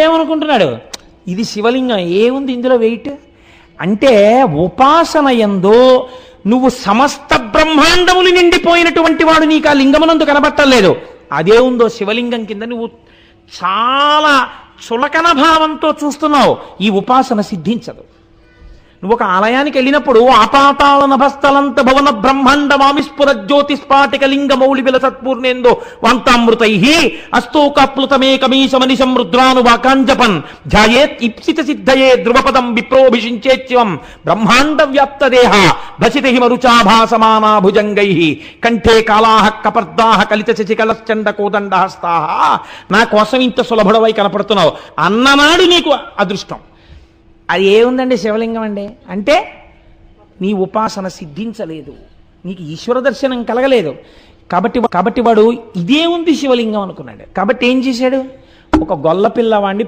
ఇప్పుడేమనుకుంటున్నాడు, ఇది శివలింగం, ఏముంది ఇందులో వెయిట్ అంటే, ఉపాసన యందు నువ్వు సమస్త బ్రహ్మాండములు నిండిపోయినటువంటి వాడు నీకు ఆ లింగమునందు కనబట్టలేదు. అదే ఉందో శివలింగం కింద నువ్వు చాలా చులకన భావంతో చూస్తున్నావు, ఈ ఉపాసన సిద్ధించదు. నువ్వు ఒక ఆలయానికి వెళ్ళినప్పుడు ఆపాతాళ నభస్థలంత భవన బ్రహ్మాండ మామిస్ఫుర జ్యోతిస్పాటిక లింగ మౌళి విల సత్పూర్ణేందో వాంతామృతై అస్తోకప్లుతమేకమీశమనిశం రుద్రానువాకాంజపన్ ధ్యాయేత్ ఇప్సిత సిద్ధయే ధ్రువపదం విప్రోభిషించేత్యం బ్రహ్మాండ వ్యాప్త దేహ భసిత హిమరుచాభాసమానా భుజంగై కంఠే కాళాహ కపర్దాహ కలిత శశికలశ్చండ కోదండహస్తాహ. నా కోసం ఇంత సులభుడవై కనపడుతున్నావు అన్ననాడు నీకు అదృష్టం. అది ఏముందండి శివలింగం అండి అంటే, నీ ఉపాసన సిద్ధించలేదు, నీకు ఈశ్వర దర్శనం కలగలేదు. కాబట్టి వాడు ఇదే ఉంది శివలింగం అనుకున్నాడు. కాబట్టి ఏం చేశాడు, ఒక గొల్ల పిల్లవాడిని